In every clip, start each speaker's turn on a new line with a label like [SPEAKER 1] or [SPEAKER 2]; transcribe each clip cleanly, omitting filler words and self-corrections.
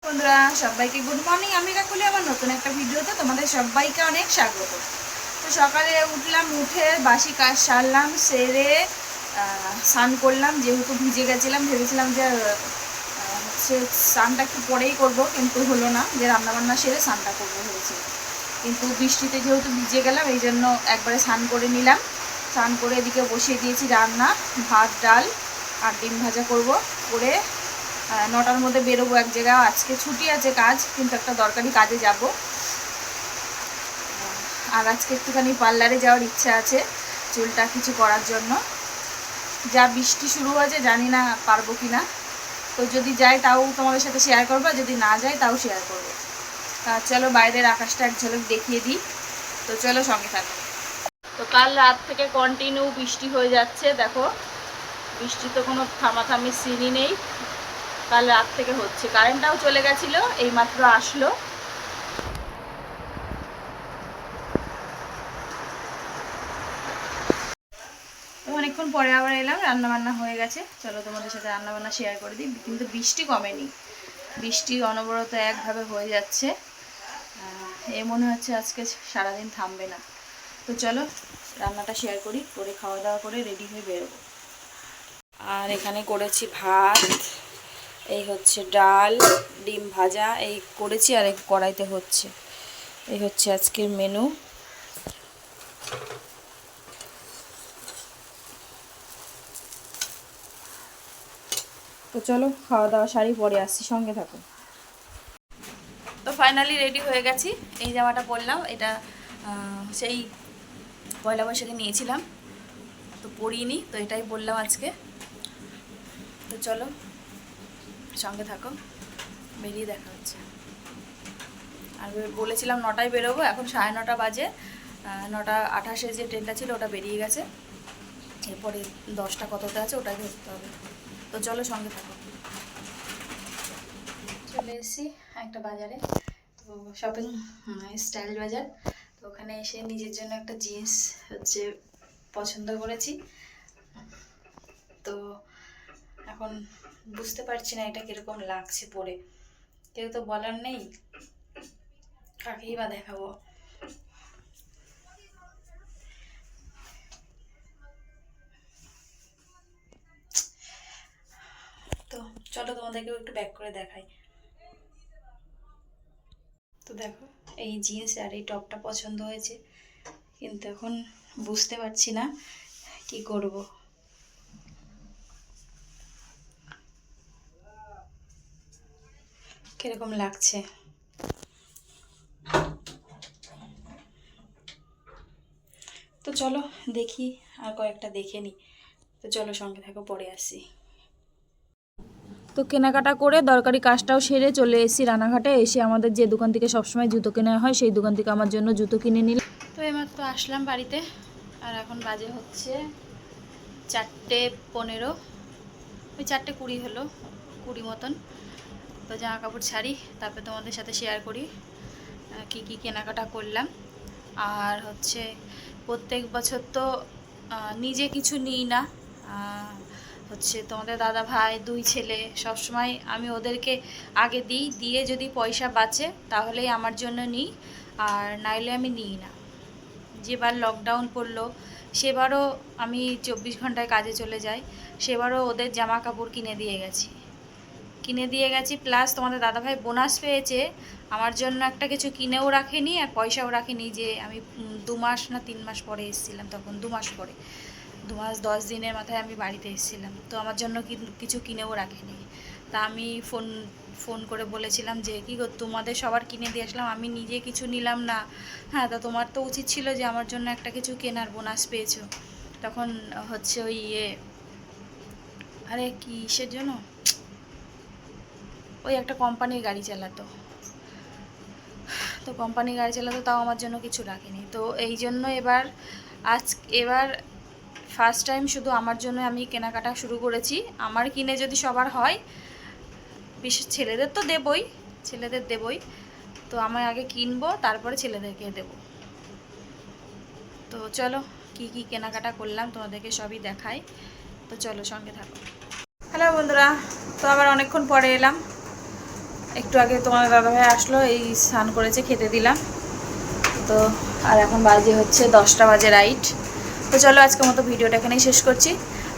[SPEAKER 1] বন্ধুরা সবাইকে good morning. আমি কাকুলি আমার নতুন একটা ভিডিওতে তোমাদের সবাইকে অনেক স্বাগত। তো সকালে উঠলাম, উঠে বাসি কাজ সারলাম, সেরে স্নান করলাম। যেহেতু ভিজে গেছিলাম, ভেবেছিলাম যে হচ্ছে স্নানটা একটু পরেই করবো, কিন্তু হলো না, যে রান্নাবান্না সেরে স্নানটা করবো ভেবেছিলাম। কিন্তু বৃষ্টিতে যেহেতু ভিজে গেলাম, এই জন্য একবারে স্নান করে নিলাম। স্নান করে এদিকে বসিয়ে দিয়েছি রান্না, ভাত ডাল আর ডিম ভাজা করব। করে 9টার মধ্যে বেরোবো এক জায়গায়। আজকে ছুটি আছে কাজ, কিন্তু একটা দরকারি কাজে যাব। আর আজকে একটুখানি পার্লারে যাওয়ার ইচ্ছা আছে চুলটা কিছু করার জন্য। যা বৃষ্টি শুরু হয়েছে, জানি না পারবো কি না। তো যদি যাই তাও তোমাদের সাথে শেয়ার করবো, যদি না যাই তাও শেয়ার করবো। চলো বাইরের আকাশটা এক ঝলক দেখিয়ে দিই। তো চলো সঙ্গে থাকো। তো কাল রাত থেকে কন্টিনিউ বৃষ্টি হয়ে যাচ্ছে, দেখো বৃষ্টি তো কোনো থামাথামির সিনই নেই। কাল রাত থেকে হচ্ছে, কারেন্টটাও চলে গেছিলো, এই মাত্র আসলো। তো অনেকক্ষণ পরে আবার এলাম, রান্নাবান্না হয়ে গেছে। চলো তোমাদের সাথে রান্নাবান্না শেয়ার করে দিই। কিন্তু বৃষ্টি কমেনি, বৃষ্টি অনবরত একভাবে হয়ে যাচ্ছে। এ মনে হচ্ছে আজকে সারাদিন থামবে না। তো চলো রান্নাটা শেয়ার করি, করে খাওয়া দাওয়া করে রেডি হয়ে বেরোবো। আর এখানে করেছি ভাত, এই হচ্ছে ডাল, ডিম ভাজা এই করেছি, আর এই কড়াইতে হচ্ছে। এই হচ্ছে আজকের মেনু। তো চলো খাওয়া দাওয়া সারি, পরে আসছি, সঙ্গে থাকো। তো ফাইনালি রেডি হয়ে গেছি। এই জামাটা পরলাম, এটা সেই পয়লা বৈশাখে নিয়েছিলাম, তো পরিনি, তো এটাই বললাম আজকে। তো চলো সঙ্গে থাকো, বেরিয়ে দেখা হচ্ছে। আর বলেছিলাম 9টায় বেরোবো, এখন 9:30 বাজে। 9:28 যে ট্রেনটা ছিল ওটা বেরিয়ে গেছে। এরপরে 10টা কততে আছে ওটাই ধরতে হবে। তো চলো সঙ্গে থাকো। চলে এসেছি একটা বাজারে, তো শপিং স্টাইল বাজার। তো ওখানে এসে নিজের জন্য একটা জিন্স হচ্ছে পছন্দ করেছি। তো এখন বুঝতে পারছি না এটা কীরকম লাগছে পরে, কেউ তো বলার নেই, কাকেই বা দেখাবো। তো চলো তোমাদেরকেও একটু ব্যাক করে দেখাই। তো দেখো এই জিন্স আর এই টপটা পছন্দ হয়েছে, কিন্তু এখন বুঝতে পারছি না কি করব। কিরকম লাগছে তো চলো দেখি, আর কয়েকটা দেখে নিই। তো চলো সঙ্গে থাকো, পরে আসি। তো কেনাকাটা করে দরকারি কাজটাও সেরে চলে এসেছি রানাঘাটে। এসে আমাদের যে দোকান থেকে সবসময় জুতো কেনা হয়, সেই দোকান থেকে আমার জন্য জুতো কিনে নিলাম। তো এমাত্র আসলাম বাড়িতে, আর এখন বাজে হচ্ছে 4:15, ওই 4:20 হলো, 20 মতন। তো জামা কাপড় ছাড়ি, তারপরে তোমাদের সাথে শেয়ার করি কি কি কেনাকাটা করলাম। আর হচ্ছে প্রত্যেক বছর তো নিজে কিছু নিই না, হচ্ছে তোমাদের দাদা ভাই 2 ছেলে, সবসময় আমি ওদেরকে আগে দিই, দিয়ে যদি পয়সা বাঁচে তাহলেই আমার জন্য নিই, আর নাইলে আমি নিই না। যেবার লকডাউন পড়লো সেবারও আমি 24 ঘন্টায় কাজে চলে যাই, সেবারও ওদের জামা কাপড় কিনে দিয়ে গেছি, প্লাস তোমাদের দাদাভাই বোনাস পেয়েছে, আমার জন্য একটা কিছু কিনেও রাখেনি আর পয়সাও রাখেনি। যে আমি 2 মাস না 3 মাস পরে এসেছিলাম, তখন 2 মাস পরে, 2 মাস 10 দিনের মাথায় আমি বাড়িতে এসেছিলাম, তো আমার জন্য কিছু কিনেও রাখেনি। তা আমি ফোন করে বলেছিলাম যে কী গো, তোমাদের সবার কিনে দিয়ে আসলাম, আমি নিজে কিছু নিলাম না। হ্যাঁ, তা তোমার তো উচিত ছিল যে আমার জন্য একটা কিছু কেনার, বোনাস পেয়েছো। তখন হচ্ছে ওই আরে কিসের জন্য, ওই একটা কোম্পানির গাড়ি চালাতো, তো কোম্পানির গাড়ি চালাতো, তাও আমার জন্য কিছু রাখেনি। তো এই জন্য এবার ফার্স্ট টাইম শুধু আমার জন্য আমি কেনাকাটা শুরু করেছি। আমার কিনে যদি সবার হয়, বিশেষ ছেলেদের তো দেবই, তো আমি আগে কিনবো, তারপরে ছেলেদেরকে দেব। তো চলো কি কি কেনাকাটা করলাম তোমাদেরকে সবই দেখাই। তো চলো সঙ্গে থাকো। হ্যালো বন্ধুরা, তো আবার অনেকক্ষণ পরে এলাম। একটু আগে তোমার দাদাভাই আসলো, এই স্নান করেছে, খেতে দিলাম। তো আর এখন বাজে হচ্ছে 10টা বাজে রাইট। তো চলো আজকের মতো ভিডিওটা এখানেই শেষ করছি।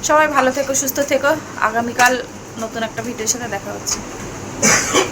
[SPEAKER 1] সবাই ভালো থেকো, সুস্থ থেকো। আগামীকাল নতুন একটা ভিডিওর সাথে দেখা হচ্ছে।